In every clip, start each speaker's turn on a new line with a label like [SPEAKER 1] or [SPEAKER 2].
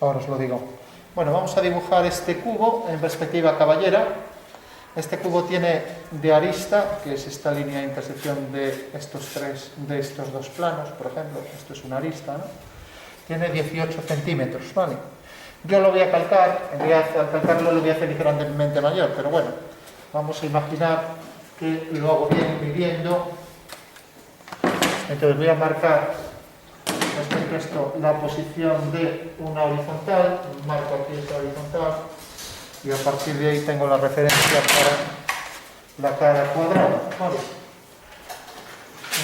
[SPEAKER 1] Ahora os lo digo. Bueno, vamos a dibujar este cubo en perspectiva caballera. Este cubo tiene de arista, que es esta línea de intersección de estos dos planos, por ejemplo. Esto es una arista, ¿no? Tiene 18 centímetros, ¿vale? Yo lo voy a calcar, en realidad al calcarlo lo voy a hacer ligeramente mayor, pero bueno, vamos a imaginar que lo hago bien midiendo. Entonces voy a marcar respecto a esto la posición de una horizontal, marco aquí esta horizontal y a partir de ahí tengo la referencia para la cara cuadrada, ¿vale?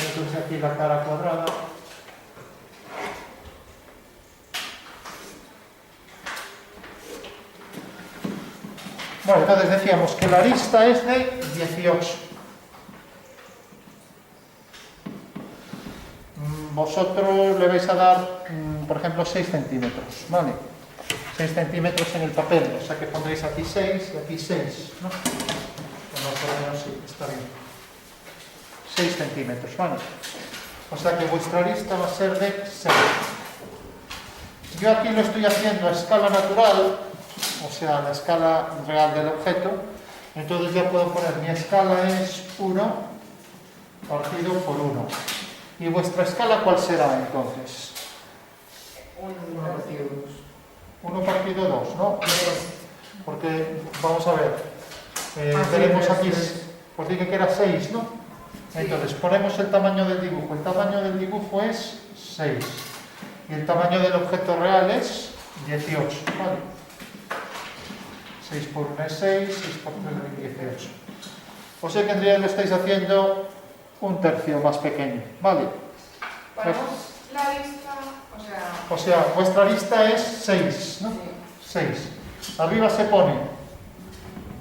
[SPEAKER 1] Entonces aquí la cara cuadrada. Bueno, entonces decíamos que la arista es de 18. Vosotros le vais a dar, por ejemplo, 6 centímetros, ¿vale? 6 centímetros en el papel, o sea que pondréis aquí 6 y aquí 6, ¿no? Bueno, por lo menos sí, está bien. 6 centímetros, ¿vale? O sea que vuestra arista va a ser de 6. Yo aquí lo estoy haciendo a escala natural, o sea, a la escala real del objeto, entonces ya puedo poner mi escala es 1 partido por 1. ¿Y vuestra escala cuál será entonces?
[SPEAKER 2] 1 partido 2.
[SPEAKER 1] 1 partido 2, ¿no? Porque, vamos a ver, tenemos aquí, os dije que era 6, ¿no? Entonces, ponemos el tamaño del dibujo. El tamaño del dibujo es 6. Y el tamaño del objeto real es 18, ¿vale? 6 por 1 es 6, 6 por 3 es 18. O sea que en realidad lo estáis haciendo un tercio más pequeño, ¿vale?
[SPEAKER 2] Ponemos la arista,
[SPEAKER 1] o sea, vuestra arista es 6, ¿no?
[SPEAKER 2] Sí.
[SPEAKER 1] 6. Arriba se pone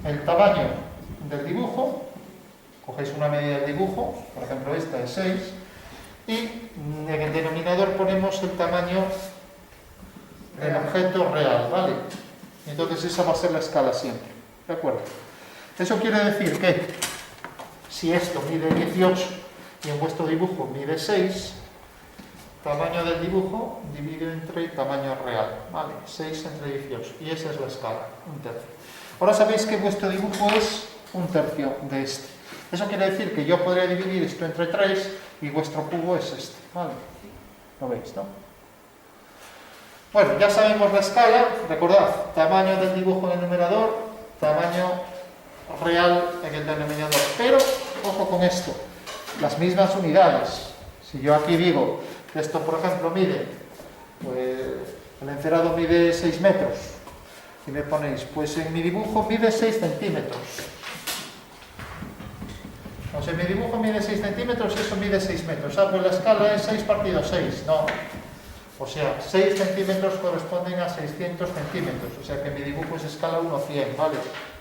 [SPEAKER 1] el tamaño del dibujo, cogéis una medida del dibujo, por ejemplo esta es 6, y en el denominador ponemos el tamaño del objeto real, ¿vale? Entonces esa va a ser la escala siempre, ¿de acuerdo? Eso quiere decir que si esto mide 18 y en vuestro dibujo mide 6, tamaño del dibujo dividido entre tamaño real, ¿vale? 6 entre 18, y esa es la escala, un tercio. Ahora sabéis que vuestro dibujo es un tercio de este. Eso quiere decir que yo podría dividir esto entre 3 y vuestro cubo es este, ¿vale? ¿Lo veis, no? Bueno, ya sabemos la escala, recordad, tamaño del dibujo en el numerador, tamaño real en el denominador, pero ojo con esto, las mismas unidades. Si yo aquí digo que esto, por ejemplo, mide, pues el encerado mide 6 metros, y me ponéis, pues en mi dibujo mide 6 centímetros. O sea, mi dibujo mide 6 centímetros, eso mide 6 metros. Ah, pues la escala es 6 partido 6. No. O sea, 6 centímetros corresponden a 600 centímetros. O sea que mi dibujo es escala 1:100, ¿vale?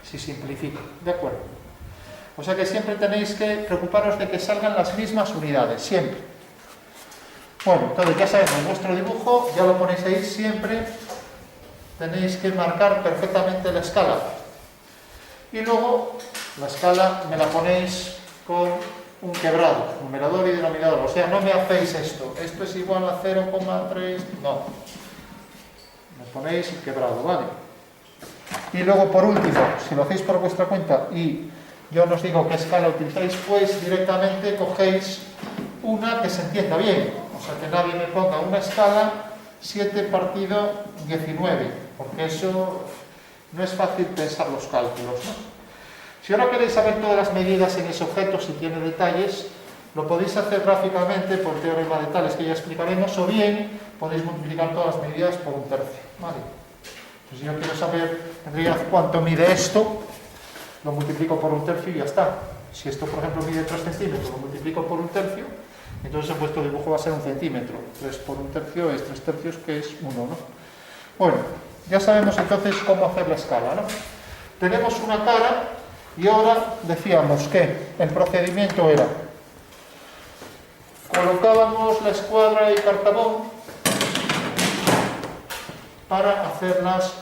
[SPEAKER 1] Si simplifico. ¿De acuerdo? O sea que siempre tenéis que preocuparos de que salgan las mismas unidades. Siempre. Bueno, entonces ya sabemos, vuestro dibujo, ya lo ponéis ahí, siempre tenéis que marcar perfectamente la escala. Y luego, la escala me la ponéis con un quebrado, numerador y denominador. O sea, no me hacéis esto. Esto es igual a 0,3. No. Me ponéis el quebrado, ¿vale? Y luego, por último, si lo hacéis por vuestra cuenta y yo os digo qué escala utilizáis, pues directamente cogéis una que se entienda bien. O sea, que nadie me ponga una escala 7 partido 19, porque eso no es fácil pensar los cálculos, ¿no? Si ahora queréis saber todas las medidas en ese objeto, si tiene detalles, lo podéis hacer gráficamente por teorema de tales que ya explicaremos, o bien podéis multiplicar todas las medidas por un tercio, ¿vale? Pues si yo quiero saber en realidad cuánto mide esto, lo multiplico por un tercio y ya está. Si esto, por ejemplo, mide 3 centímetros, lo multiplico por un tercio, entonces en vuestro dibujo va a ser 1 centímetro. 3 por un tercio es 3 tercios, que es 1, ¿no? Bueno, ya sabemos entonces cómo hacer la escala, ¿no? Tenemos una cara. Y ahora decíamos que el procedimiento era, colocábamos la escuadra y cartabón para hacerlas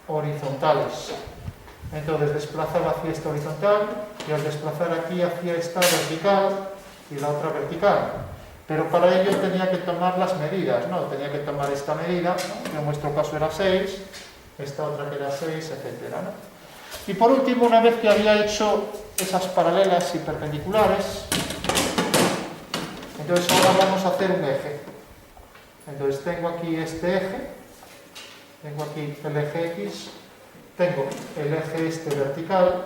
[SPEAKER 1] horizontales. Entonces desplazaba hacia esta horizontal y al desplazar aquí hacia esta vertical y la otra vertical. pero para ello tenía que tomar las medidas, ¿no? Tenía que tomar esta medida, ¿no? Que en nuestro caso era 6, esta otra que era 6, etcétera, ¿no? Y por último, una vez que había hecho esas paralelas y perpendiculares, entonces ahora vamos a hacer un eje. Entonces tengo aquí este eje, tengo aquí el eje X, tengo el eje este vertical,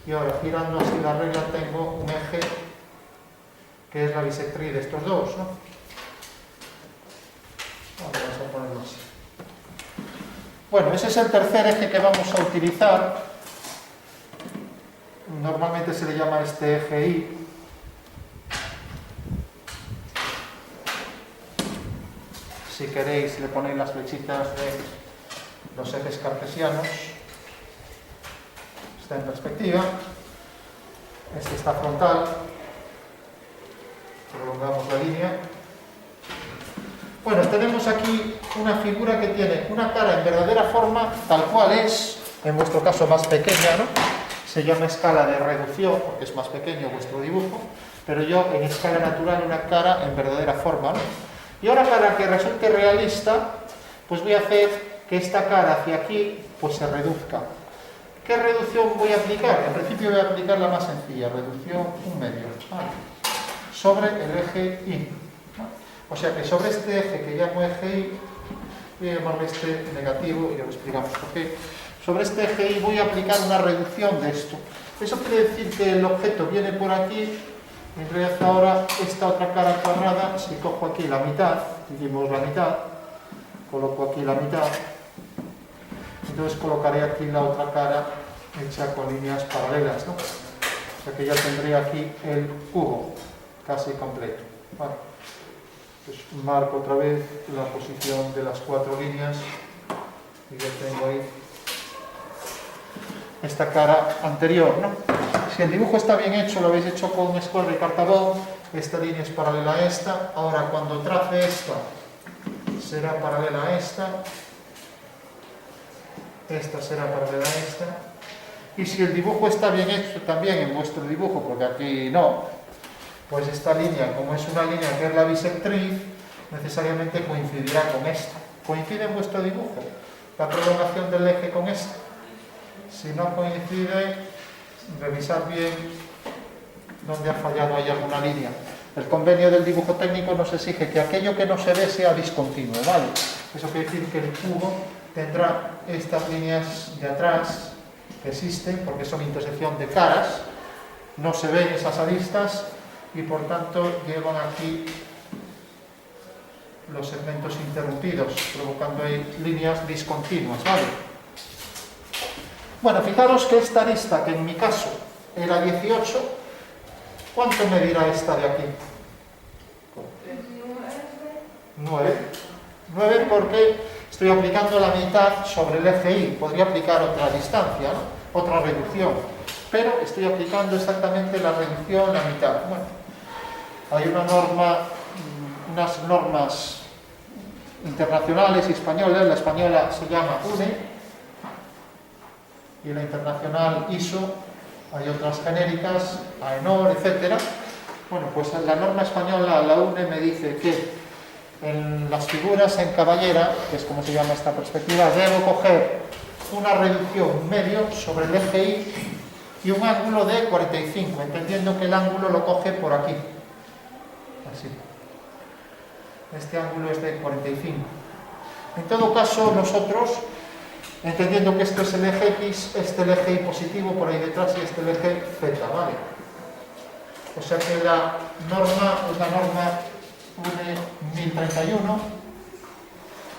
[SPEAKER 1] y ahora girando así la regla tengo un eje que es la bisectriz de estos dos, ¿no? Vamos a ponerlo así. Bueno, ese es el tercer eje que vamos a utilizar. Normalmente se le llama este eje Y. Si queréis, le ponéis las flechitas de los ejes cartesianos. Está en perspectiva. Este está frontal. Prolongamos la línea. Bueno, tenemos aquí una figura que tiene una cara en verdadera forma, tal cual es, en vuestro caso más pequeña, ¿no? Se llama escala de reducción, porque es más pequeño vuestro dibujo, pero yo en escala natural una cara en verdadera forma, ¿no? Y ahora, para que resulte realista, pues voy a hacer que esta cara hacia aquí pues se reduzca. ¿Qué reducción voy a aplicar? En principio voy a aplicar la más sencilla, reducción 1/2, ¿vale? Sobre el eje Y. O sea que sobre este eje que llamo eje Y, voy a llamarle este negativo y ya lo explicamos por qué. Sobre este eje Y voy a aplicar una reducción de esto. Eso quiere decir que el objeto viene por aquí. En realidad ahora esta otra cara cuadrada, si cojo aquí la mitad, dividimos la mitad, coloco aquí la mitad, entonces colocaré aquí la otra cara hecha con líneas paralelas, ¿no? O sea que ya tendré aquí el cubo casi completo. Vale. Pues marco otra vez la posición de las 4 líneas y ya tengo ahí esta cara anterior, ¿no? Si el dibujo está bien hecho, lo habéis hecho con escuadra y cartabón, esta línea es paralela a esta. Ahora cuando trace esta, será paralela a esta, esta será paralela a esta. Y si el dibujo está bien hecho también en vuestro dibujo, porque aquí no, pues esta línea, como es una línea que es la bisectriz, necesariamente coincidirá con esta. ¿Coincide en vuestro dibujo la prolongación del eje con esta? Si no coincide, revisad bien dónde ha fallado ahí alguna línea. El convenio del dibujo técnico nos exige que aquello que no se ve sea discontinuo, ¿vale? Eso quiere decir que el cubo tendrá estas líneas de atrás que existen porque son intersección de caras, no se ven esas aristas y por tanto llevan aquí los segmentos interrumpidos, provocando ahí líneas discontinuas, ¿vale? Bueno, fijaros que esta arista, que en mi caso era 18, ¿cuánto medirá esta de aquí? 9. 9 porque estoy aplicando la mitad sobre el eje Y. Podría aplicar otra distancia, ¿no? Otra reducción. Pero estoy aplicando exactamente la reducción, la mitad. Bueno, hay una norma, unas normas internacionales y españolas. La española se llama UNE y la internacional ISO. Hay otras genéricas, AENOR, etc. Bueno, pues la norma española, la UNE, me dice que en las figuras en caballera, que es como se llama esta perspectiva, debo coger una reducción medio sobre el eje Y y un ángulo de 45, entendiendo que el ángulo lo coge por aquí. Así. Este ángulo es de 45. En todo caso, nosotros, entendiendo que esto es el eje X, este el eje Y positivo por ahí detrás y este el eje Z, ¿vale? O sea que la norma es la norma 1031.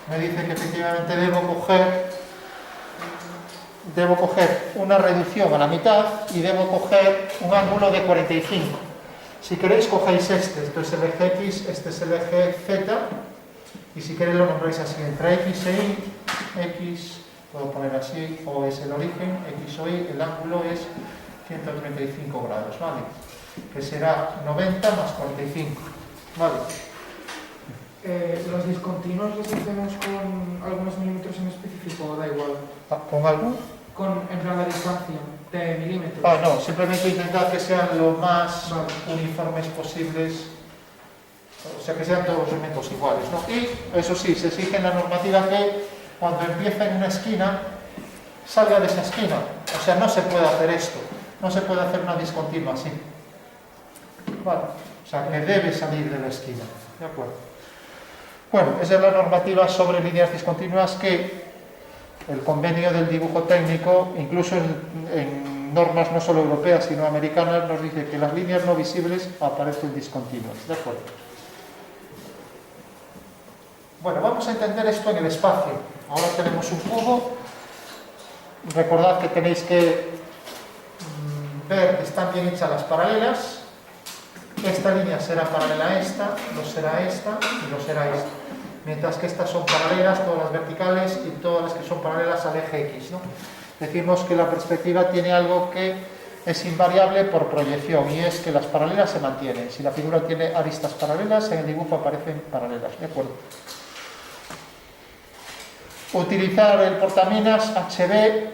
[SPEAKER 1] Me dice que efectivamente debo coger una reducción a la mitad y debo coger un ángulo de 45. Si queréis, cogéis esto es el eje X, este es el eje Z, y si queréis lo nombráis así, entre X e Y, X, puedo poner así, O es el origen, X o Y, el ángulo es 135 grados, ¿vale? Que será 90 más 45, ¿vale?
[SPEAKER 3] ¿Los discontinuos los hacemos con algunos milímetros en específico o da igual?
[SPEAKER 1] ¿Con algo?
[SPEAKER 3] en plan la distancia de milímetros.
[SPEAKER 1] Ah, no, simplemente intentar que sean lo más
[SPEAKER 3] Vale.
[SPEAKER 1] uniformes posibles, o sea, que sean todos los segmentos iguales, ¿no? Y, eso sí, se exige en la normativa que cuando empieza en una esquina, salga de esa esquina. O sea, no se puede hacer esto, no se puede hacer una discontinua así. Vale, o sea, que debe salir de la esquina, ¿de acuerdo? Bueno, esa es la normativa sobre líneas discontinuas que el convenio del dibujo técnico, incluso en normas no solo europeas sino americanas, nos dice que las líneas no visibles aparecen discontinuas, ¿de acuerdo? Bueno, vamos a entender esto en el espacio. Ahora tenemos un cubo. Recordad que tenéis que ver que están bien hechas las paralelas. Esta línea será paralela a esta, lo será esta y lo será esta. Mientras que estas son paralelas, todas las verticales y todas las que son paralelas al eje X, ¿no? Decimos que la perspectiva tiene algo que es invariable por proyección, y es que las paralelas se mantienen. Si la figura tiene aristas paralelas, en el dibujo aparecen paralelas, ¿de acuerdo? Utilizar el portaminas HB,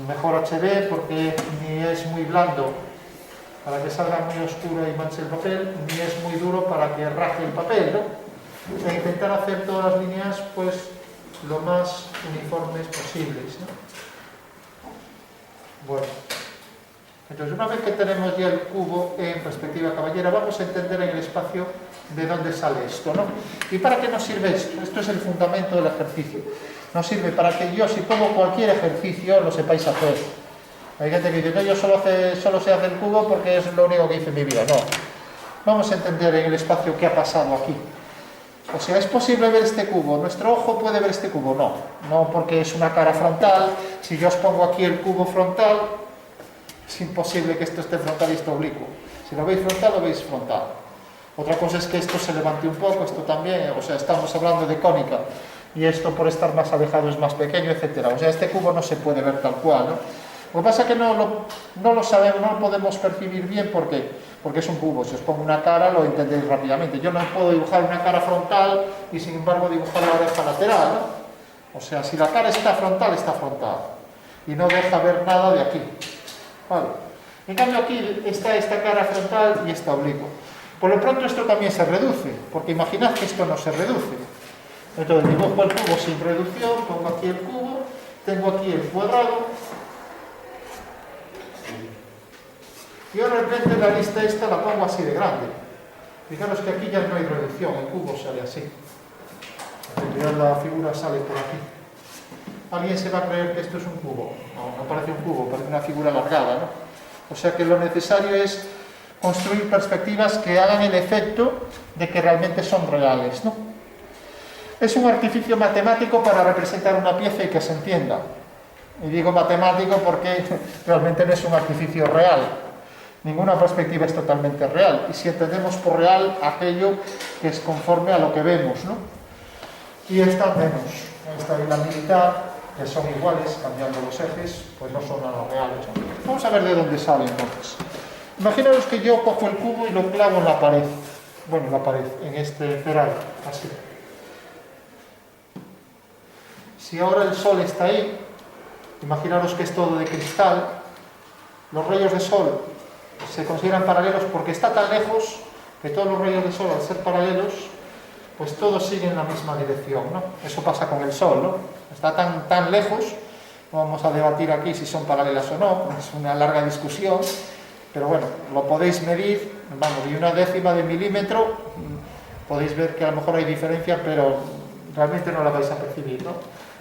[SPEAKER 1] mejor HB porque ni es muy blando para que salga muy oscuro y manche el papel, ni es muy duro para que raje el papel, ¿no? E intentar hacer todas las líneas pues lo más uniformes posibles, ¿no? Bueno, entonces una vez que tenemos ya el cubo en perspectiva caballera, vamos a entender en el espacio de dónde sale esto, ¿no? ¿Y para qué nos sirve esto? Esto es el fundamento del ejercicio. Nos sirve para que yo, si pongo cualquier ejercicio, lo sepáis hacer. Hay gente que dice, no, yo solo sé hacer el cubo porque es lo único que hice en mi vida. No. Vamos a entender en el espacio qué ha pasado aquí. O sea, ¿es posible ver este cubo? ¿Nuestro ojo puede ver este cubo? No. No, porque es una cara frontal. Si yo os pongo aquí el cubo frontal, es imposible que esto esté frontal y esto oblicuo. Si lo veis frontal, lo veis frontal. Otra cosa es que esto se levante un poco, esto también, o sea, estamos hablando de cónica, y esto por estar más alejado es más pequeño, etcétera. O sea, este cubo no se puede ver tal cual, ¿no? Lo que pasa es que no lo sabemos, no lo podemos percibir bien, ¿por qué? Porque es un cubo. Si os pongo una cara, lo entendéis rápidamente. Yo no puedo dibujar una cara frontal y sin embargo dibujar la oreja lateral, ¿no? O sea, si la cara está frontal, y no deja ver nada de aquí. Vale. En cambio aquí está esta cara frontal y esta oblicua. Por lo pronto esto también se reduce, porque imaginad que esto no se reduce. Entonces dibujo el cubo sin reducción, pongo aquí el cubo, tengo aquí el cuadrado, y ahora de repente la lista esta la pongo así de grande. Fijaros que aquí ya no hay reducción, el cubo sale así. En realidad la figura sale por aquí. ¿Alguien se va a creer que esto es un cubo? No, no parece un cubo, parece una figura alargada, ¿no? O sea que lo necesario es construir perspectivas que hagan el efecto de que realmente son reales, ¿no? Es un artificio matemático para representar una pieza y que se entienda. Y digo matemático porque realmente no es un artificio real. Ninguna perspectiva es totalmente real. Y si entendemos por real aquello que es conforme a lo que vemos, ¿no? Y esta menos. Esta y la militar, que son iguales, cambiando los ejes, pues no son nada reales, ¿no? Vamos a ver de dónde sale entonces. Imaginaos que yo cojo el cubo y lo clavo en la pared. Bueno, en la pared, en este peral, así. Si ahora el sol está ahí, imaginaros que es todo de cristal, los rayos de sol se consideran paralelos porque está tan lejos que todos los rayos de sol, al ser paralelos, pues todos siguen la misma dirección, ¿no? Eso pasa con el sol, ¿no? Está tan lejos, no vamos a debatir aquí si son paralelas o no, es una larga discusión, pero bueno, lo podéis medir, vamos, y una décima de milímetro, podéis ver que a lo mejor hay diferencia, pero realmente no la vais a percibir, ¿no?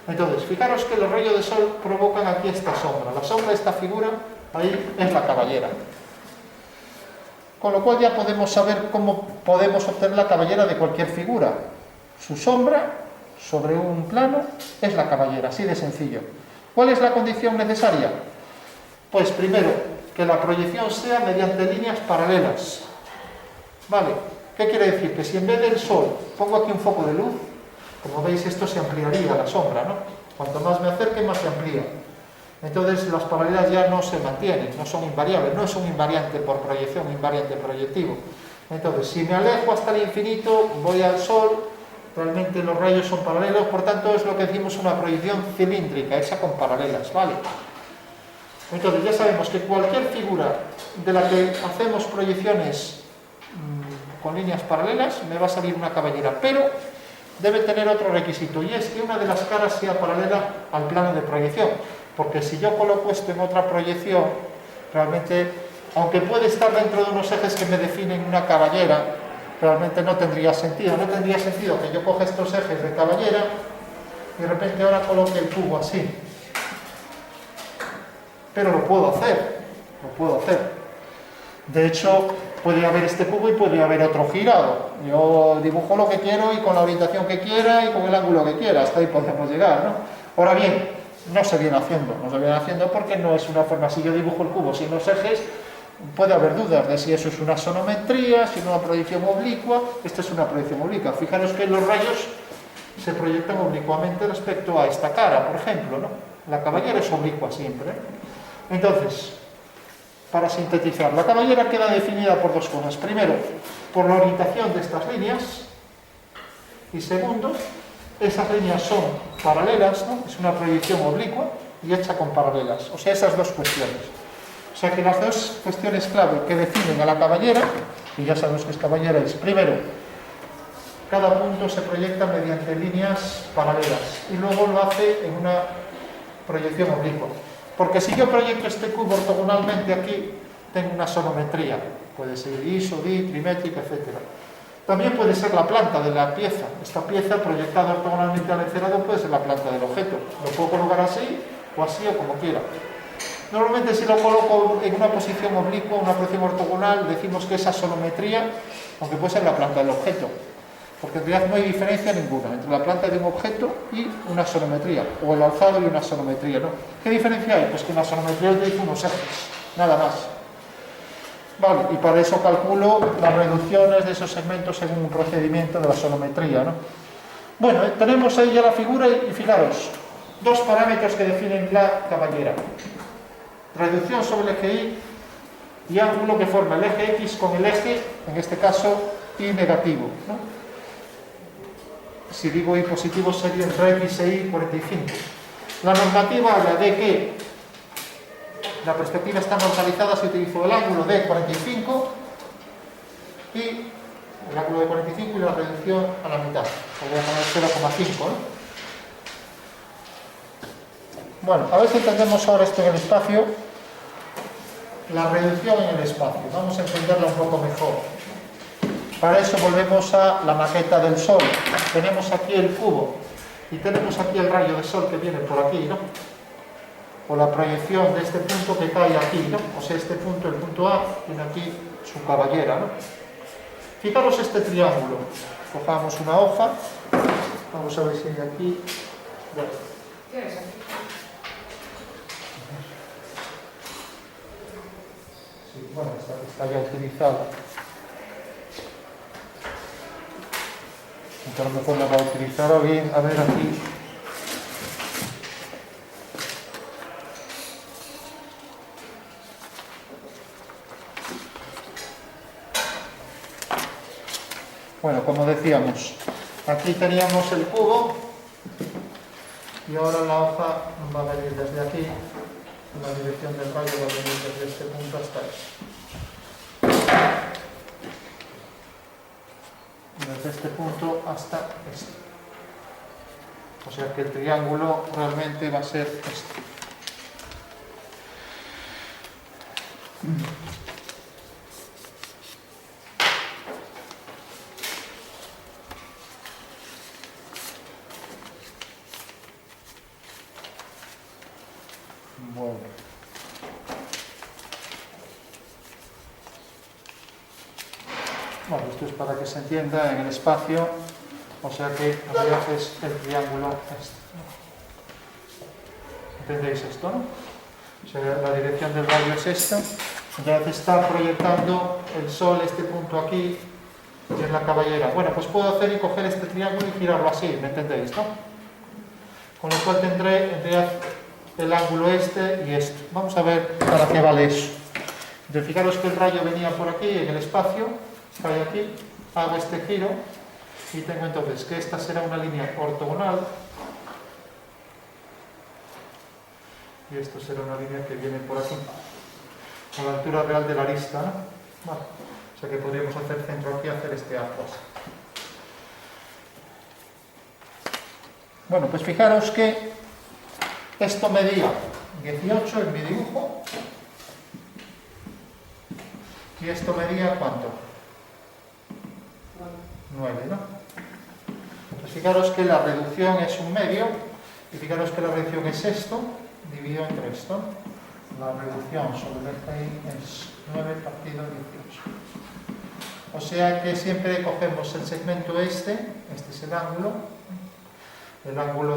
[SPEAKER 1] Entonces, fijaros que los rayos de sol provocan aquí esta sombra. La sombra de esta figura, ahí es la cabellera. Con lo cual ya podemos saber cómo podemos obtener la cabellera de cualquier figura. Su sombra sobre un plano es la cabellera, así de sencillo. ¿Cuál es la condición necesaria? Pues primero, que la proyección sea mediante líneas paralelas. ¿Vale? ¿Qué quiere decir? Que si en vez del sol pongo aquí un foco de luz, como veis esto se ampliaría la sombra, ¿no? Cuanto más me acerque, más se amplía. Entonces las paralelas ya no se mantienen, no son invariables, no es un invariante por proyección, un invariante proyectivo. Entonces, si me alejo hasta el infinito, voy al sol, realmente los rayos son paralelos, por tanto es lo que decimos una proyección cilíndrica, hecha con paralelas, ¿vale? Entonces ya sabemos que cualquier figura de la que hacemos proyecciones con líneas paralelas me va a salir una cabellera, pero debe tener otro requisito, y es que una de las caras sea paralela al plano de proyección, porque si yo coloco esto en otra proyección, realmente, aunque puede estar dentro de unos ejes que me definen una cabellera, realmente no tendría sentido. No tendría sentido que yo coja estos ejes de cabellera y de repente ahora coloque el cubo así. Pero lo puedo hacer, lo puedo hacer. De hecho, puede haber este cubo y puede haber otro girado. Yo dibujo lo que quiero y con la orientación que quiera y con el ángulo que quiera. Hasta ahí podemos llegar, ¿no? Ahora bien, no se viene haciendo porque no es una forma. Si yo dibujo el cubo sin los ejes, puede haber dudas de si eso es una sonometría, si es una proyección oblicua. Esta es una proyección oblicua. Fijaros que los rayos se proyectan oblicuamente respecto a esta cara, por ejemplo, ¿no? La cabellera es oblicua siempre. Entonces, para sintetizar, la cabellera queda definida por dos cosas. Primero, por la orientación de estas líneas. Y segundo, esas líneas son paralelas, ¿no? Es una proyección oblicua y hecha con paralelas. O sea, esas dos cuestiones. O sea que las dos cuestiones clave que definen a la cabellera, y ya sabemos que es cabellera, es primero, cada punto se proyecta mediante líneas paralelas y luego lo hace en una proyección oblicua. Porque si yo proyecto este cubo ortogonalmente aquí, tengo una sonometría. Puede ser iso, di, trimétrica, etc. También puede ser la planta de la pieza. Esta pieza proyectada ortogonalmente al encerado puede ser la planta del objeto. Lo puedo colocar así o como quiera. Normalmente si lo coloco en una posición oblicua, una posición ortogonal, decimos que esa sonometría, aunque puede ser la planta del objeto, porque en realidad no hay diferencia ninguna entre la planta de un objeto y una sonometría, o el alzado y una sonometría, ¿no? ¿Qué diferencia hay? Pues que en la sonometría utilizo unos ejes, nada más. Vale, y para eso calculo las reducciones de esos segmentos según un procedimiento de la sonometría, ¿no? Bueno, tenemos ahí ya la figura y fijaros, dos parámetros que definen la cabellera. Reducción sobre el eje Y y ángulo que forma el eje X con el eje, en este caso, Y negativo, ¿no? Si digo Y positivo sería entre X e Y 45. La normativa habla de que la perspectiva está normalizada si utilizo el ángulo de 45 y el ángulo de 45 y la reducción a la mitad. Voy a poner 0,5, ¿no? Bueno, a ver si entendemos ahora esto en el espacio, la reducción en el espacio. Vamos a entenderla un poco mejor. Para eso volvemos a la maqueta del Sol. Tenemos aquí el cubo y tenemos aquí el rayo de Sol que viene por aquí, ¿no? O la proyección de este punto que cae aquí, ¿no? O sea, este punto, el punto A, tiene aquí su cabellera, ¿no? Fijaros este triángulo. Cojamos una hoja. Vamos a ver si hay aquí.
[SPEAKER 2] ¿Tienes aquí?
[SPEAKER 1] Sí, bueno, está ya utilizada. Entonces a lo mejor la va a utilizar alguien. A ver aquí. Bueno, como decíamos, aquí teníamos el cubo y ahora la hoja va a venir desde aquí. La dirección del rayo va a venir desde este punto hasta este. Desde este punto hasta este. O sea que el triángulo realmente va a ser este. Bueno, esto es para que se entienda en el espacio, o sea que en realidad es el triángulo este. ¿Entendéis esto, no? O sea, la dirección del rayo es esta, entonces está proyectando el Sol, este punto aquí, y es la cabellera. Bueno, pues puedo hacer y coger este triángulo y girarlo así, ¿me entendéis, no? Con lo cual tendré en realidad el ángulo este y esto. Vamos a ver para qué vale eso. Entonces, fijaros que el rayo venía por aquí en el espacio, cae aquí, hago este giro y tengo entonces que esta será una línea ortogonal y esto será una línea que viene por aquí, a la altura real de la arista, ¿no? Vale. O sea que podríamos hacer centro aquí y hacer este arco así. Bueno, pues fijaros que esto medía 18 en mi dibujo y esto medía ¿cuánto? 9, ¿no? Pues fijaros que la reducción es un medio y fijaros que la reducción es esto dividido entre esto. La reducción sobre el GI es 9 partido 18. O sea que siempre cogemos el segmento este es el ángulo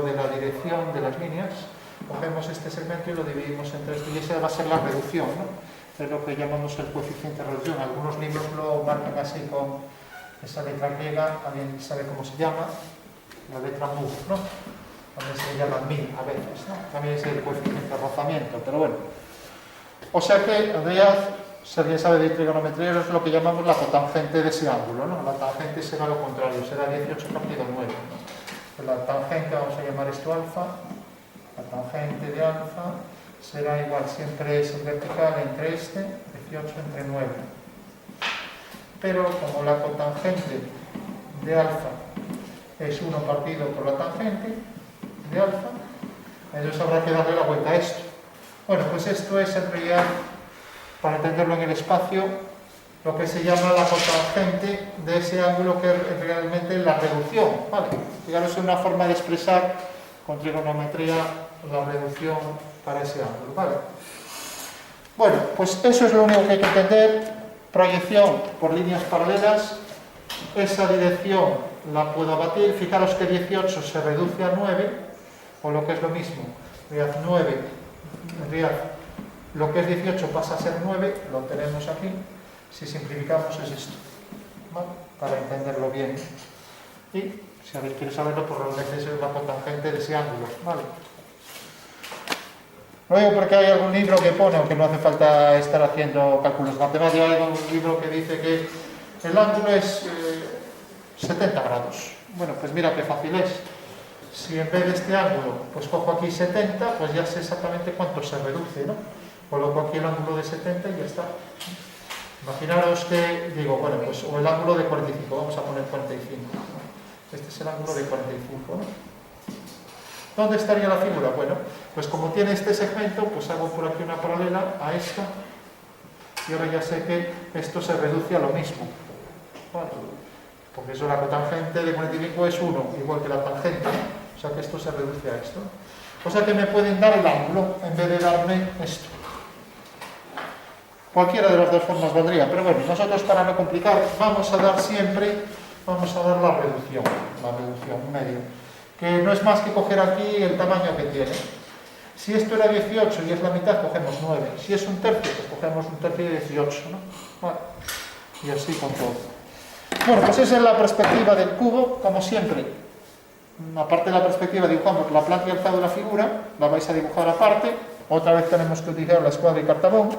[SPEAKER 1] de la dirección de las líneas, cogemos este segmento y lo dividimos entre esto y esa va a ser la reducción, ¿no? Es lo que llamamos el coeficiente de reducción. Algunos libros lo marcan así con esa letra griega, también sabe cómo se llama, la letra mu, ¿no? También se le llama mi a veces, ¿no? También es el coeficiente de rozamiento, pero bueno. O sea que, en realidad, si alguien sabe de trigonometría, es lo que llamamos la cotangente de ese ángulo, ¿no? La tangente será lo contrario, será 18 partido 9, ¿no? La tangente, vamos a llamar esto alfa, la tangente de alfa será igual, siempre es el vertical entre este, 18 entre 9. Pero como la cotangente de alfa es 1 partido por la tangente de alfa, entonces habrá que darle la vuelta a esto. Bueno, pues esto es en realidad, para entenderlo en el espacio, lo que se llama la cotangente de ese ángulo que es realmente la reducción, ¿vale? Fijaros, es una forma de expresar con trigonometría la reducción para ese ángulo, ¿vale? Bueno, pues eso es lo único que hay que entender. Proyección por líneas paralelas, esa dirección la puedo abatir. Fijaros que 18 se reduce a 9, o lo que es lo mismo, en realidad 9, en realidad lo que es 18 pasa a ser 9, lo tenemos aquí. Si simplificamos es esto, ¿vale? Para entenderlo bien. Y si alguien quiere saberlo, pues realmente es la cotangente de ese ángulo, ¿vale? Lo digo porque hay algún libro que pone, aunque no hace falta estar haciendo cálculos matemáticos, hay algún libro que dice que el ángulo es 70 grados. Bueno, pues mira qué fácil es. Si en vez de este ángulo, pues cojo aquí 70, pues ya sé exactamente cuánto se reduce, ¿no? Coloco aquí el ángulo de 70 y ya está. Imaginaros que, digo, bueno, pues o el ángulo de 45, vamos a poner 45. Este es el ángulo de 45, ¿no? ¿Dónde estaría la figura? Bueno, pues como tiene este segmento, pues hago por aquí una paralela a esta y ahora ya sé que esto se reduce a lo mismo, ¿vale? Porque eso, la cotangente de 45 es 1, igual que la tangente, o sea que esto se reduce a esto. O sea que me pueden dar el ángulo en vez de darme esto. Cualquiera de las dos formas valdría, pero bueno, nosotros para no complicar vamos a dar siempre, vamos a dar la reducción medio, que no es más que coger aquí el tamaño que tiene. Si esto era 18 y es la mitad, cogemos 9. Si es un tercio, pues cogemos un tercio de 18, ¿no? Vale. Y así con todo. Bueno, pues esa es la perspectiva del cubo, como siempre. Aparte de la perspectiva dibujamos la planta y alzado de la figura, la vais a dibujar aparte. Otra vez tenemos que utilizar la escuadra y cartabón.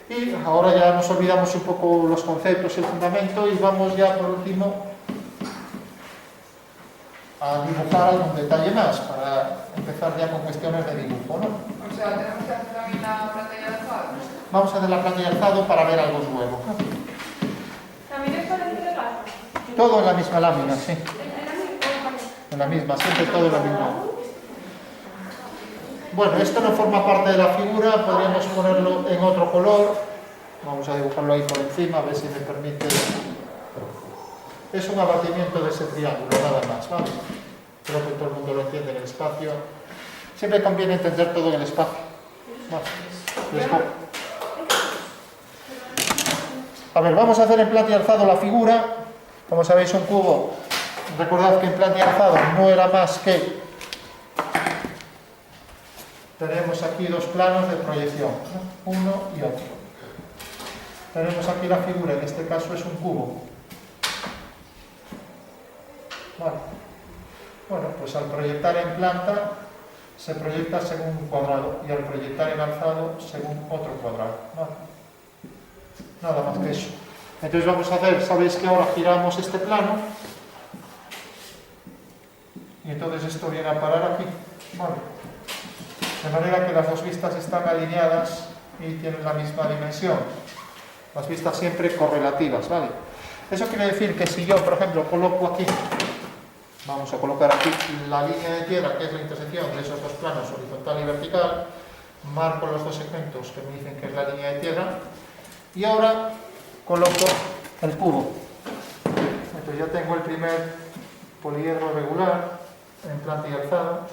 [SPEAKER 1] Y ahora ya nos olvidamos un poco los conceptos y el fundamento y vamos ya por último a dibujar algún detalle más para empezar ya con cuestiones de dibujo, ¿no?
[SPEAKER 2] O sea, tenemos que hacer también la planta y alzado.
[SPEAKER 1] Vamos a hacer la planta y alzado para ver algo nuevo.
[SPEAKER 4] ¿También es para el regalo?
[SPEAKER 1] Todo en la misma lámina, sí.
[SPEAKER 4] ¿En la misma?
[SPEAKER 1] En la misma, siempre todo en la misma. Bueno, esto no forma parte de la figura, podríamos ponerlo en otro color. Vamos a dibujarlo ahí por encima, a ver si me permite. Es un abatimiento de ese triángulo, nada más, ¿vale? Creo que todo el mundo lo entiende en el espacio. Siempre conviene entender todo en el espacio. ¿Vale? A ver, vamos a hacer en planta y alzado la figura. Como sabéis, un cubo, recordad que en planta y alzado no era más que... Tenemos aquí dos planos de proyección, ¿no? Uno y otro. Tenemos aquí la figura, en este caso es un cubo. Vale. Bueno, pues al proyectar en planta se proyecta según un cuadrado y al proyectar en alzado según otro cuadrado. Vale. Nada más que eso. Entonces vamos a hacer, sabéis que ahora giramos este plano y entonces esto viene a parar aquí, ¿vale? De manera que las dos vistas están alineadas y tienen la misma dimensión. Las vistas siempre correlativas, ¿vale? Eso quiere decir que si yo, por ejemplo, coloco aquí, vamos a colocar aquí la línea de tierra, que es la intersección de esos dos planos, horizontal y vertical, marco los dos segmentos que me dicen que es la línea de tierra, y ahora coloco el cubo. Entonces ya tengo el primer poliedro regular en planta y alzado,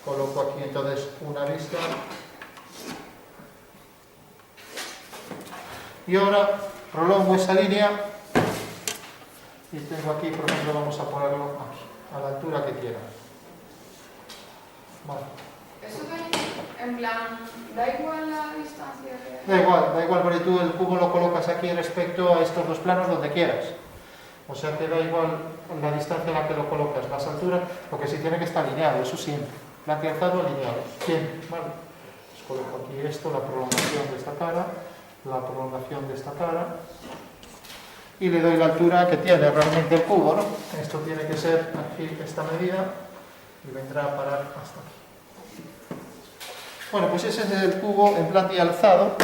[SPEAKER 1] coloco aquí entonces una vista, y ahora prolongo esa línea y tengo aquí, por ejemplo, vamos a ponerlo aquí, a la altura que quiera. Vale.
[SPEAKER 2] Eso de, en plan, da igual la distancia que...
[SPEAKER 1] Da igual, porque tú el cubo lo colocas aquí respecto a estos dos planos donde quieras. O sea que da igual la distancia en la que lo colocas, las alturas, lo que sí tiene que estar alineado, eso siempre. Planta y alzado alineado, siempre. Vale. Pues coloco aquí esto, la prolongación de esta cara, la prolongación de esta cara, y le doy la altura que tiene realmente el cubo, ¿no? Esto tiene que ser aquí esta medida y vendrá a parar hasta aquí. Bueno, pues ese es el cubo en planta y alzado,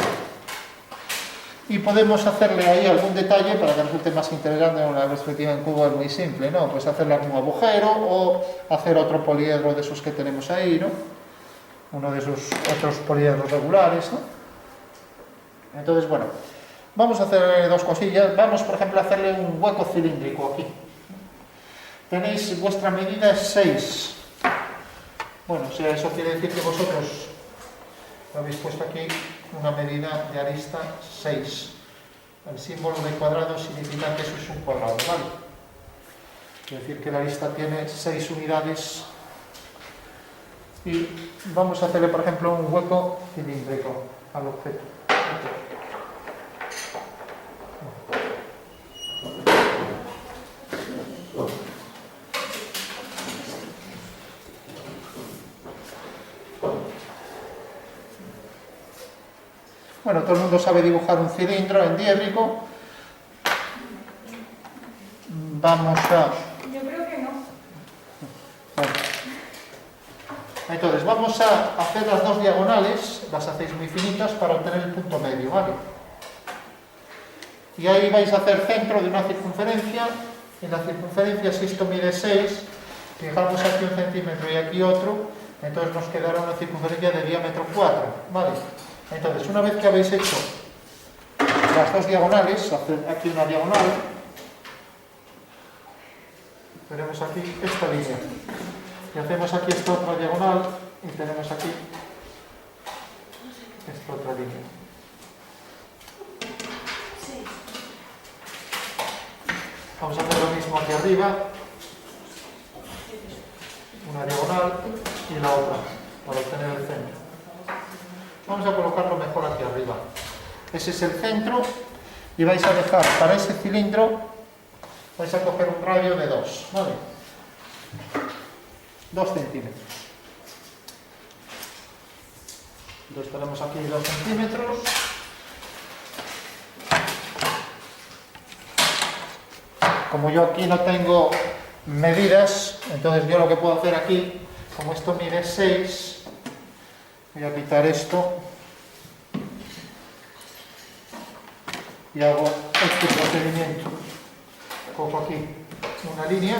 [SPEAKER 1] y podemos hacerle ahí algún detalle para que resulte más interesante. Una perspectiva en cubo es muy simple, ¿no? Pues hacerle algún agujero o hacer otro poliedro de esos que tenemos ahí, ¿no? Uno de esos otros poliedros regulares, ¿no? Entonces, bueno, vamos a hacer dos cosillas. Vamos, por ejemplo, a hacerle un hueco cilíndrico aquí. Tenéis, vuestra medida es 6. Bueno, o sea, eso quiere decir que vosotros habéis puesto aquí una medida de arista 6. El símbolo de cuadrado significa que eso es un cuadrado, ¿vale? Quiere decir que la arista tiene 6 unidades. Y vamos a hacerle, por ejemplo, un hueco cilíndrico al objeto. Bueno, todo el mundo sabe dibujar un cilindro endiédrico. Vamos a...
[SPEAKER 4] Yo creo que no.
[SPEAKER 1] Bueno. Entonces, vamos a hacer las dos diagonales, las hacéis muy finitas para obtener el punto medio, ¿vale? Y ahí vais a hacer centro de una circunferencia. En la circunferencia, si esto mide 6, fijamos aquí 1 centímetro y aquí otro, entonces nos quedará una circunferencia de diámetro 4, ¿vale? Entonces, una vez que habéis hecho las dos diagonales, haced aquí una diagonal, tenemos aquí esta línea, y hacemos aquí esta otra diagonal, y tenemos aquí esta otra línea. Vamos a hacer lo mismo aquí arriba, una diagonal y la otra, para obtener el centro. Vamos a colocarlo mejor aquí arriba. Ese es el centro, y vais a dejar para ese cilindro, vais a coger un radio de 2, ¿vale? 2 centímetros. Entonces tenemos aquí 2 centímetros. Como yo aquí no tengo medidas, entonces yo lo que puedo hacer aquí, como esto mide 6, voy a quitar esto y hago este procedimiento. Cojo aquí una línea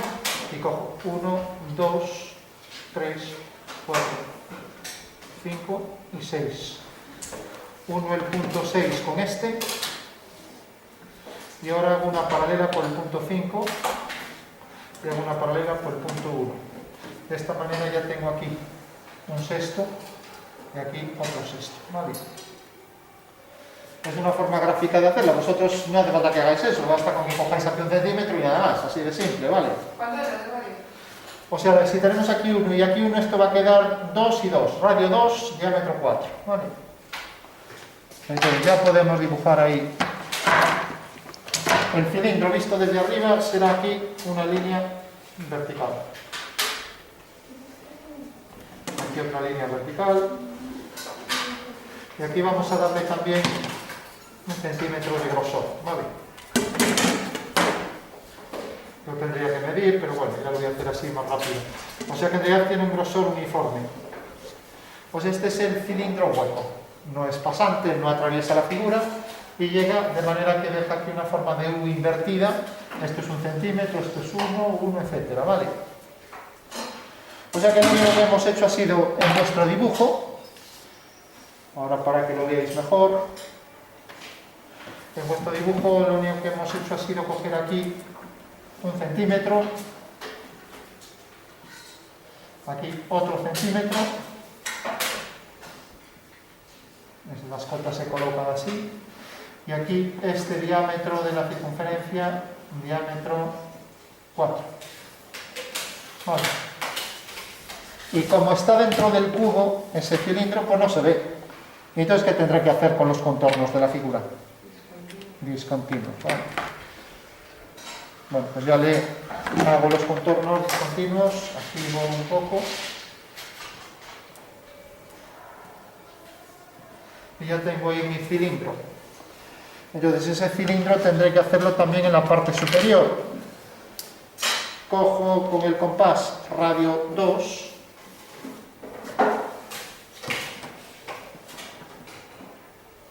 [SPEAKER 1] y cojo 1, 2, 3, 4, 5 y 6. Uno el punto 6 con este, y ahora hago una paralela por el punto 5 y hago una paralela por el punto 1. De esta manera ya tengo aquí un sexto y aquí otro sexto, ¿vale? Es una forma gráfica de hacerla. Vosotros no hace falta que hagáis eso, basta con que cojáis aquí 1 centímetro y nada más, así de simple, ¿vale?
[SPEAKER 2] ¿Cuánto es el radio?
[SPEAKER 1] O sea, si tenemos aquí 1 y aquí 1, esto va a quedar 2 y 2, radio 2, diámetro 4, ¿vale? Entonces ya podemos dibujar ahí. El cilindro visto desde arriba será aquí una línea vertical. Aquí otra línea vertical. Y aquí vamos a darle también 1 centímetro de grosor, ¿vale? lo tendría que medir, pero bueno, ya lo voy a hacer así más rápido. O sea que en realidad tiene un grosor uniforme. Pues este es el cilindro hueco. No es pasante, no atraviesa la figura y llega de manera que deja aquí una forma de U invertida. Esto es 1 centímetro, esto es 1, etcétera, ¿vale? O sea que lo único que hemos hecho ha sido en nuestro dibujo, ahora para que lo veáis mejor, en vuestro dibujo lo único que hemos hecho ha sido coger aquí 1 centímetro, aquí otro centímetro, las cotas se colocan así, y aquí este diámetro de la circunferencia, diámetro 4. Vale. Y como está dentro del cubo, ese cilindro, pues no se ve. ¿Y entonces qué tendré que hacer con los contornos de la figura? Discontinuos. ¿Vale? Bueno, pues ya le hago los contornos discontinuos, aquí voy un poco. Y ya tengo ahí mi cilindro. Entonces ese cilindro tendré que hacerlo también en la parte superior. Cojo con el compás radio 2.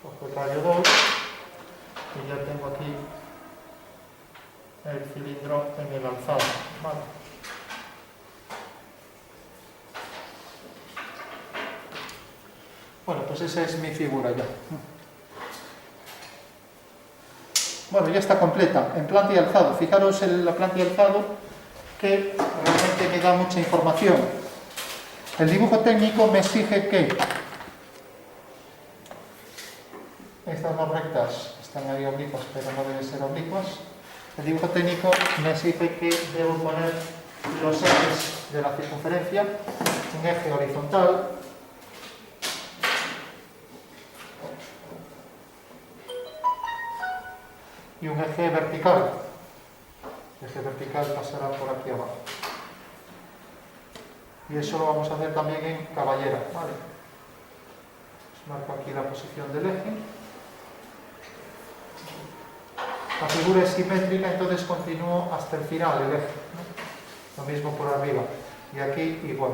[SPEAKER 1] Cojo el radio 2 y ya tengo aquí el cilindro en el alzado. Vale. Bueno, pues esa es mi figura ya. Bueno, ya está completa, en planta y alzado. Fijaros en la planta y alzado que realmente me da mucha información. El dibujo técnico me exige que estas dos rectas están ahí oblicuas, pero no deben ser oblicuas. El dibujo técnico me exige que debo poner los ejes de la circunferencia, un eje horizontal, y un eje vertical. El eje vertical pasará por aquí abajo. Y eso lo vamos a hacer también en caballera. ¿Vale? Os marco aquí la posición del eje. La figura es simétrica, entonces continúo hasta el final del eje, ¿no? Lo mismo por arriba. Y aquí igual.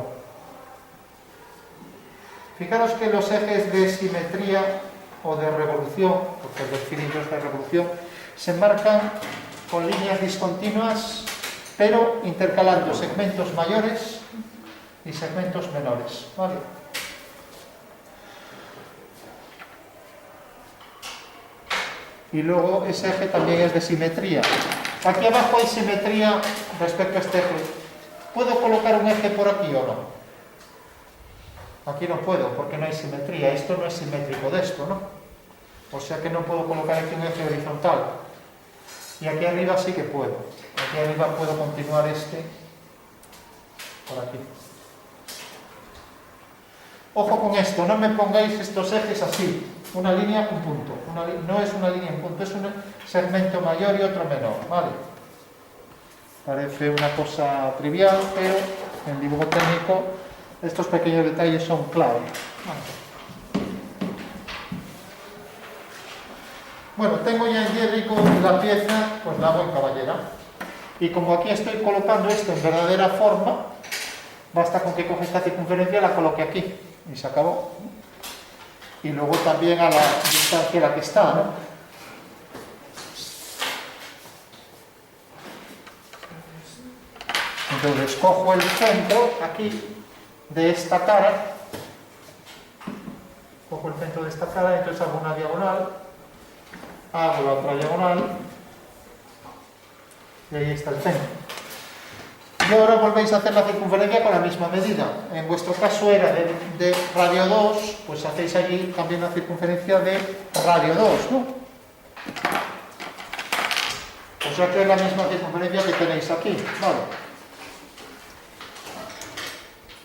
[SPEAKER 1] Fijaros que los ejes de simetría o de revolución, porque el del cilindro es de revolución, se marcan con líneas discontinuas, pero intercalando segmentos mayores y segmentos menores. ¿Vale? Y luego ese eje también es de simetría. Aquí abajo hay simetría respecto a este eje. ¿Puedo colocar un eje por aquí o no? Aquí no puedo porque no hay simetría. Esto no es simétrico de esto, ¿no? O sea que no puedo colocar aquí un eje horizontal. Y aquí arriba sí que puedo. Aquí arriba puedo continuar este por aquí. Ojo con esto, no me pongáis estos ejes así. Una línea, un punto. No es una línea, un punto. Es un segmento mayor y otro menor. ¿Vale? Parece una cosa trivial, pero en dibujo técnico estos pequeños detalles son clave. Bueno, tengo ya en hierrico la pieza, pues la hago en caballera. Y como aquí estoy colocando esto en verdadera forma, basta con que coge esta circunferencia y la coloque aquí. Y se acabó. Y luego también a la distancia a la que está, ¿no? Entonces cojo el centro aquí de esta cara, cojo el centro de esta cara, entonces hago una diagonal, hago la otra diagonal y ahí está el centro. Y ahora volvéis a hacer la circunferencia con la misma medida. En vuestro caso era de radio 2, pues hacéis allí también la circunferencia de radio 2, ¿no? O sea que es la misma circunferencia que tenéis aquí, ¿vale?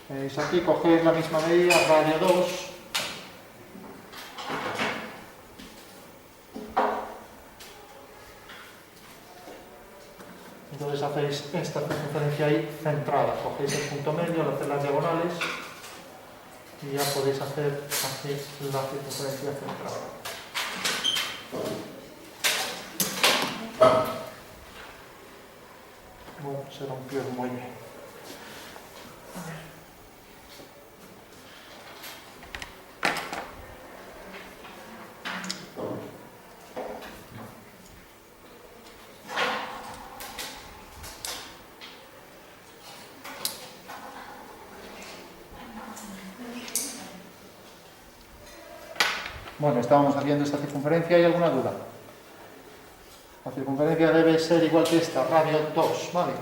[SPEAKER 1] Veis aquí, cogéis la misma medida, radio 2. Entonces hacéis esta circunferencia ahí centrada. Cogéis el punto medio, al hacer las diagonales y ya podéis hacer así la circunferencia centrada. Se rompió el muelle. Bueno, estábamos haciendo esta circunferencia. ¿Hay alguna duda? La circunferencia debe ser igual que esta, radio 2, ¿vale?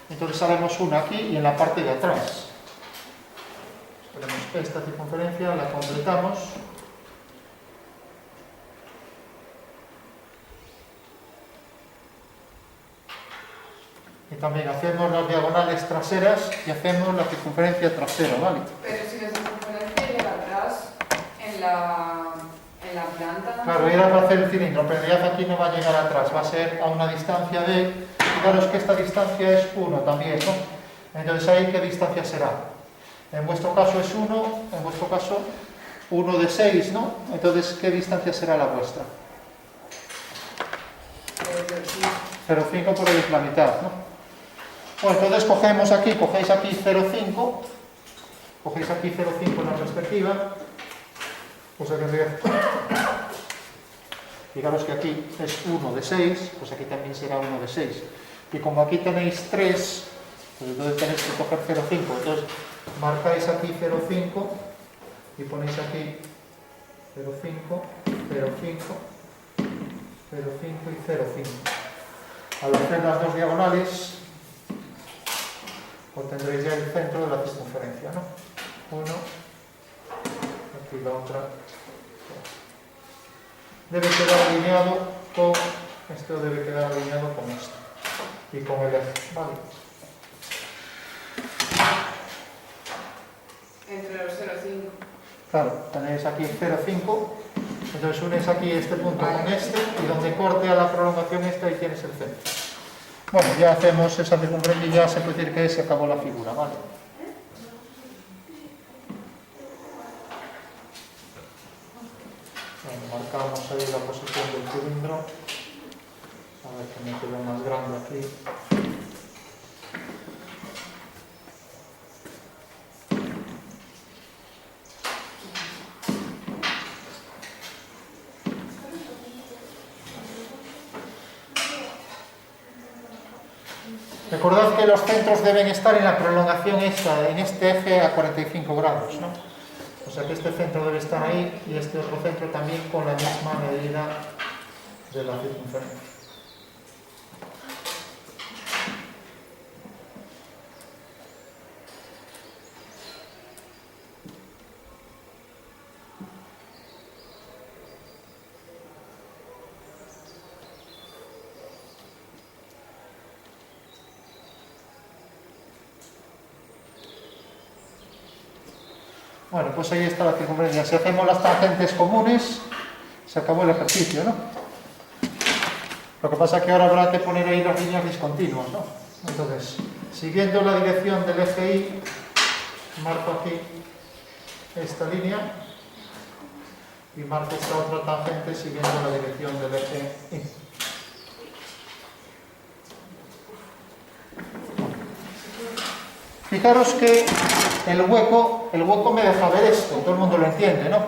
[SPEAKER 1] Entonces haremos una aquí y en la parte de atrás. Tenemos esta circunferencia, la completamos. Y también hacemos las diagonales traseras y hacemos la circunferencia trasera, ¿vale?
[SPEAKER 2] Pero si la circunferencia llega atrás, en la planta...
[SPEAKER 1] Claro, era para hacer el cilindro, pero en realidad aquí no va a llegar atrás, va a ser a una distancia de... Fijaros que esta distancia es 1 también, ¿no? Entonces ahí, ¿qué distancia será? En vuestro caso es 1, en vuestro caso 1 de 6, ¿no? Entonces, ¿qué distancia será la vuestra? 0,5 por ahí es la mitad, ¿no? Bueno, entonces cogéis aquí 0,5, cogéis aquí 0,5 en la perspectiva, pues aquí fijaros que aquí es 1 de 6, pues aquí también será 1 de 6. Y como aquí tenéis 3, pues entonces tenéis que coger 0,5. Entonces marcáis aquí 0,5 y ponéis aquí 0,5, 0,5, 0,5 y 0,5. Al hacer las dos diagonales, obtendréis ya el centro de la circunferencia, ¿no? 1, aquí la otra. Debe quedar alineado con esto, debe quedar alineado con esto y con el eje, ¿vale?
[SPEAKER 2] Entre los 0,5.
[SPEAKER 1] Claro, tenéis aquí 0,5, entonces unes aquí este punto con este y donde corte a la prolongación esta, ahí tienes el centro. Bueno, ya hacemos esa circunferencia y ya se puede decir que se acabó la figura, ¿vale? Bueno, marcamos ahí la posición del cilindro. A ver que me quede más grande aquí. Recordad que los centros deben estar en la prolongación esta, en este eje a 45 grados, ¿no? O sea que este centro debe estar ahí y este otro centro también con la misma medida de la circunferencia. Bueno, pues ahí está la circunferencia. Si hacemos las tangentes comunes, se acabó el ejercicio, ¿no? Lo que pasa es que ahora habrá que poner ahí las líneas discontinuas, ¿no? Entonces, siguiendo la dirección del eje Y, marco aquí esta línea y marco esta otra tangente siguiendo la dirección del eje Y. Fijaros que el hueco me deja ver esto, todo el mundo lo entiende, ¿no?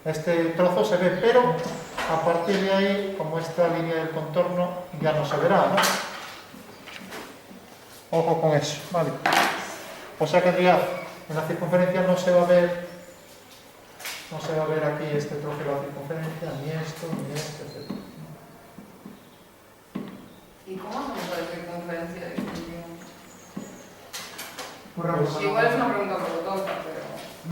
[SPEAKER 1] Este trozo se ve, pero a partir de ahí, como esta línea del contorno ya no se verá, ¿no? Ojo con eso, ¿vale? O sea que en realidad en la circunferencia no se va a ver aquí este trozo de la circunferencia, ni esto, etc.
[SPEAKER 2] ¿Y cómo hacemos la circunferencia de extensión?
[SPEAKER 1] Pues,
[SPEAKER 2] Igual es una pregunta por tonta, pero...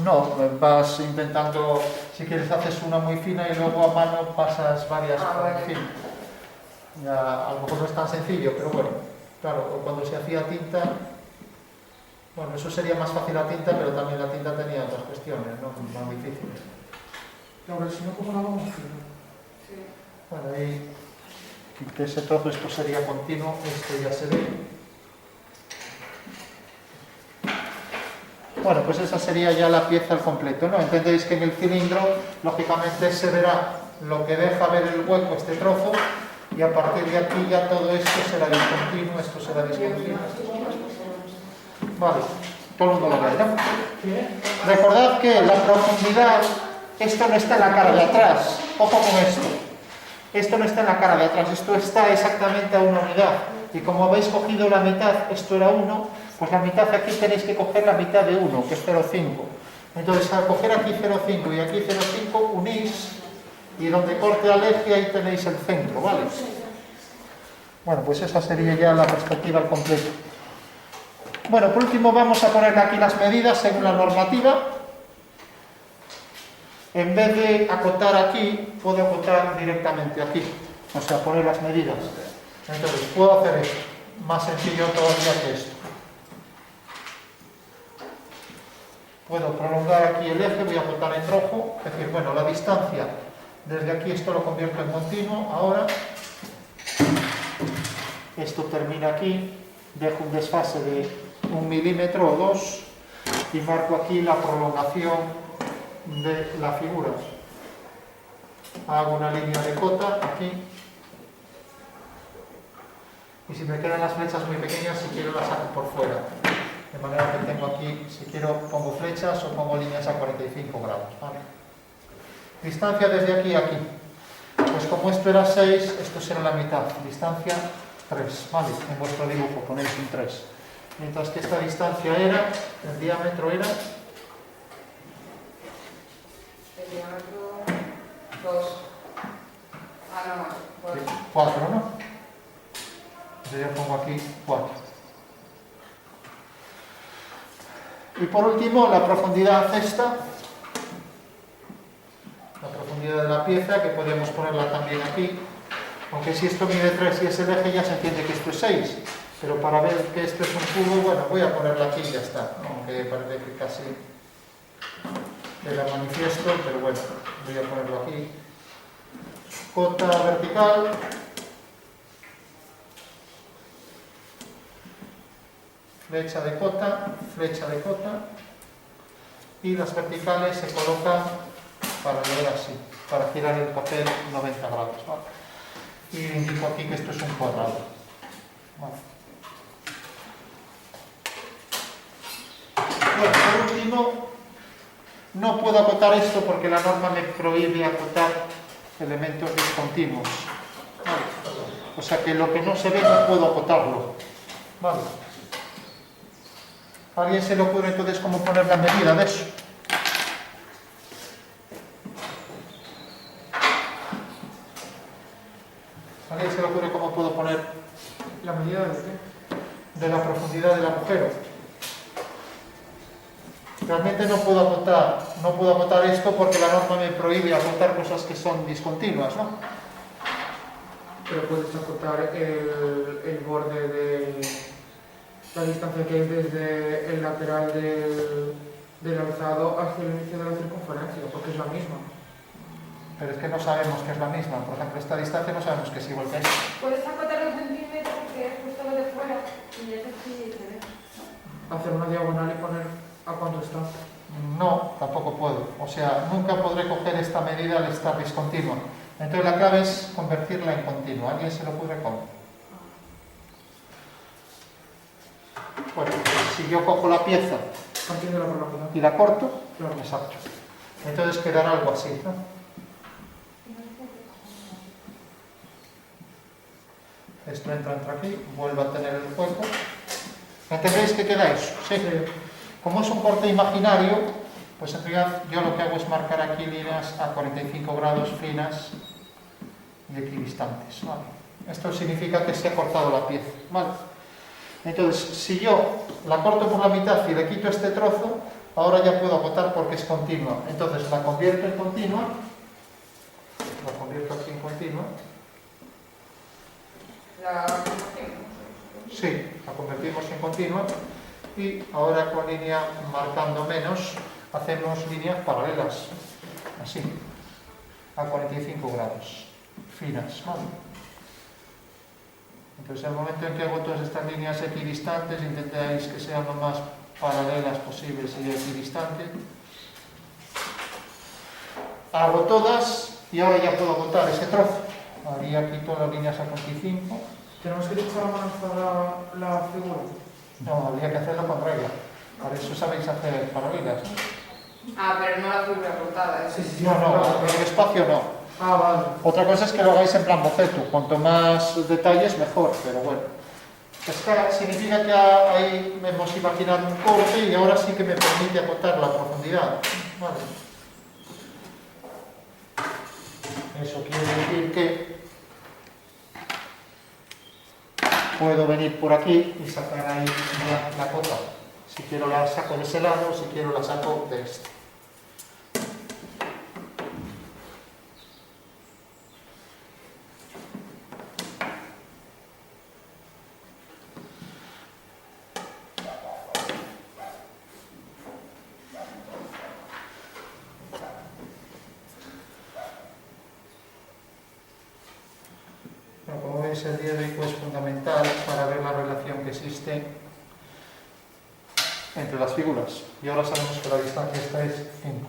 [SPEAKER 1] no, vas intentando, si quieres haces una muy fina y luego a mano pasas varias por
[SPEAKER 2] vale.
[SPEAKER 1] encima. Ya, a lo mejor no es tan sencillo, pero bueno, claro, o cuando se hacía tinta, bueno, eso sería más fácil la tinta, pero también la tinta tenía otras cuestiones, ¿no? Más difíciles.
[SPEAKER 3] Pero si no, ¿cómo la vamos a hacer?
[SPEAKER 2] Sí.
[SPEAKER 1] Bueno, ahí quité ese trozo, esto sería continuo, esto ya se ve. Bueno, pues esa sería ya la pieza al completo, ¿no? Entendéis que en el cilindro, lógicamente, se verá lo que deja ver el hueco, este trozo, y a partir de aquí ya todo esto será discontinuo, esto será discontinuo. Vale, todo el mundo lo ve, ¿no? Recordad que la profundidad, esto no está en la cara de atrás, ojo con esto. Esto no está en la cara de atrás, esto está exactamente a una unidad. Y como habéis cogido la mitad, esto era 1, pues la mitad aquí tenéis que coger la mitad de 1, que es 0,5. Entonces al coger aquí 0,5 y aquí 0,5 unís, y donde corte al eje ahí tenéis el centro, ¿vale? Bueno, pues esa sería ya la perspectiva al completo. Bueno, por último vamos a ponerle aquí las medidas según la normativa. En vez de acotar aquí, puedo acotar directamente aquí, o sea, poner las medidas. Entonces, puedo hacer esto, más sencillo todavía que esto. Puedo prolongar aquí el eje, voy a acotar en rojo, es decir, bueno, la distancia, desde aquí esto lo convierto en continuo, ahora, esto termina aquí, dejo un desfase de 1 milímetro o 2 y marco aquí la prolongación de la figura. Hago una línea de cota aquí y si me quedan las flechas muy pequeñas, si quiero las saco por fuera, de manera que tengo aquí, si quiero pongo flechas o pongo líneas a 45 grados, ¿vale? Distancia desde aquí a aquí, pues como esto era 6, esto será la mitad, distancia 3, ¿vale? En vuestro dibujo ponéis un 3, mientras que esta distancia era, el diámetro era
[SPEAKER 2] El diámetro 2. Ah, no, más.
[SPEAKER 1] 4, ¿no? Entonces yo pongo aquí 4. Y por último, la profundidad esta, la profundidad de la pieza, que podemos ponerla también aquí, aunque si esto mide 3 y es el eje, ya se entiende que esto es 6, pero para ver que esto es un cubo, bueno, voy a ponerla aquí y ya está, aunque parece que casi queda manifiesto, pero bueno, voy a ponerlo aquí. Cota vertical. Flecha de cota, y las verticales se colocan para leer así, para girar el papel 90 grados, ¿vale? Y indico aquí que esto es un cuadrado, ¿vale? Bueno, por último, no puedo acotar esto porque la norma me prohíbe acotar elementos discontinuos, ¿vale? O sea que lo que no se ve no puedo acotarlo, ¿vale? ¿A alguien se le ocurre entonces cómo poner la medida de eso? ¿A alguien se le ocurre cómo puedo poner
[SPEAKER 3] ¿La medida de qué?
[SPEAKER 1] de la profundidad del agujero? Realmente no puedo acotar esto porque la norma me prohíbe acotar cosas que son discontinuas, ¿no?
[SPEAKER 3] Pero puedes acotar el borde de la distancia que hay desde el lateral del alzado hacia el inicio de la circunferencia, porque es la misma.
[SPEAKER 1] Pero es que no sabemos que es la misma. Por ejemplo, esta distancia no sabemos que es igual que esta.
[SPEAKER 4] Puedes acotar un centímetro que es justo lo de fuera y es así se ve.
[SPEAKER 3] Hacer una diagonal y poner a cuánto está.
[SPEAKER 1] No, tampoco puedo. O sea, nunca podré coger esta medida al estar discontinua. Entonces la clave es convertirla en continua. ¿A alguien se le ocurre cómo? Bueno, si yo cojo la pieza
[SPEAKER 3] Mantiene la prolongación.
[SPEAKER 1] y la corto,
[SPEAKER 3] Claro.
[SPEAKER 1] exacto. Entonces quedará algo así, ¿no? Esto entra aquí, vuelvo a tener el hueco. ¿Entendéis que queda eso? Sí. Como es un corte imaginario, pues en realidad yo lo que hago es marcar aquí líneas a 45 grados finas y equidistantes, ¿vale? Esto significa que se ha cortado la pieza, ¿vale? Entonces, si yo la corto por la mitad y le quito este trozo, ahora ya puedo acotar porque es continua. Entonces la convierto en continua, la convierto aquí en continua.
[SPEAKER 2] La convertimos.
[SPEAKER 1] Sí, la convertimos en continua y ahora con línea marcando menos hacemos líneas paralelas, así, a 45 grados, finas, ¿vale? Entonces, en el momento en que hago todas estas líneas equidistantes, intentéis que sean lo más paralelas posibles y equidistantes. Hago todas y ahora ya puedo acotar ese trozo. haría aquí todas las líneas a 25.
[SPEAKER 3] Tenemos que dibujar a mano la figura.
[SPEAKER 1] No, habría que hacerlo con regla. Para eso sabéis hacer paralelas, ¿no?
[SPEAKER 2] Ah, pero no la figura cortada.
[SPEAKER 3] Sí, sí, sí.
[SPEAKER 1] No, en el espacio no.
[SPEAKER 3] Ah, vale.
[SPEAKER 1] Otra cosa es que lo hagáis en plan boceto. Cuanto más detalles, mejor, pero bueno. Esta significa que ahí me hemos imaginado un corte y ahora sí que me permite acotar la profundidad. Vale. Eso quiere decir que puedo venir por aquí y sacar ahí la cota. Si quiero la saco de ese lado, si quiero la saco de este. Bueno, como veis, el diédrico es fundamental para ver la relación que existe entre las figuras. Y ahora sabemos que la distancia esta es 5.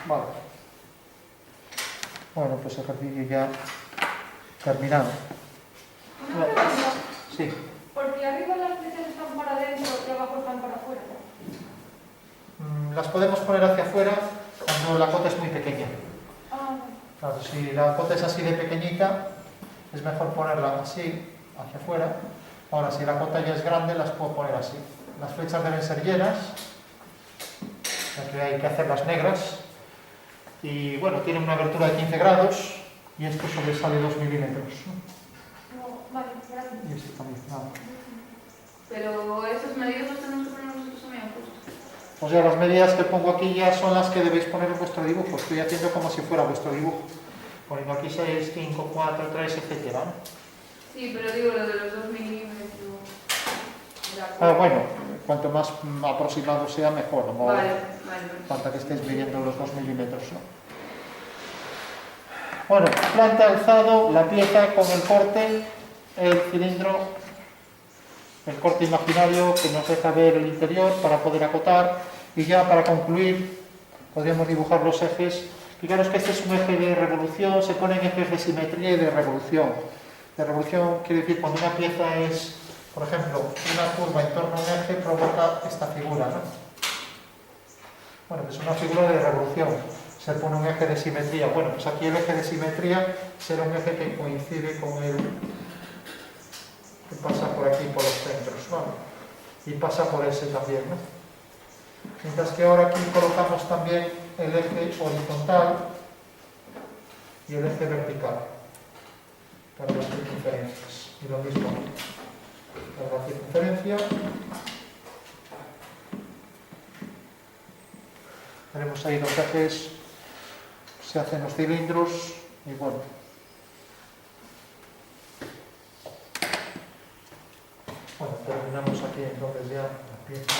[SPEAKER 1] Vale. Bueno, pues ejercicio ya terminado.
[SPEAKER 4] Una pregunta.
[SPEAKER 1] Sí.
[SPEAKER 4] ¿Por qué arriba las flechas están para adentro y abajo están para afuera?
[SPEAKER 1] Las podemos poner hacia afuera cuando la cota es muy pequeña.
[SPEAKER 4] Ah,
[SPEAKER 1] Claro, si la cota es así de pequeñita, es mejor ponerla así, hacia afuera. Ahora, si la cota ya es grande, las puedo poner así. Las flechas deben ser llenas, o sea que hay que hacerlas negras. Y bueno, tienen una abertura de 15 grados y esto sobresale 2 milímetros.
[SPEAKER 4] no, vale, gracias.
[SPEAKER 1] Y esto también, nada.
[SPEAKER 2] Pero esas medidas las tenemos que poner nosotros también, justo.
[SPEAKER 1] O sea, las medidas que pongo aquí ya son las que debéis poner en vuestro dibujo. Estoy haciendo como si fuera vuestro dibujo. Poniendo aquí 6, 5, 4, 3, etc. ¿no?
[SPEAKER 2] Sí, pero digo lo de los 2 milímetros.
[SPEAKER 1] Bueno, cuanto más aproximado sea, mejor. No
[SPEAKER 2] Vale.
[SPEAKER 1] falta que estéis midiendo los 2 milímetros, ¿no? Bueno, planta, alzado, la pieza con el corte, el cilindro, el corte imaginario que nos deja ver el interior para poder acotar, y ya para concluir podríamos dibujar los ejes. Fijaros que este es un eje de revolución, se ponen ejes de simetría y de revolución. De revolución quiere decir cuando una pieza es, por ejemplo, una curva en torno a un eje provoca esta figura, ¿no? Bueno, pues una figura de revolución. Se pone un eje de simetría. Bueno, pues aquí el eje de simetría será un eje que coincide con el que pasa por aquí, por los centros, ¿vale? Y pasa por ese también, ¿no? Mientras que ahora aquí colocamos también el eje horizontal y el eje vertical para las circunferencias. Y lo mismo para la circunferencia. Tenemos ahí los ejes, se hacen los cilindros y bueno. Bueno, terminamos aquí entonces ya la pieza.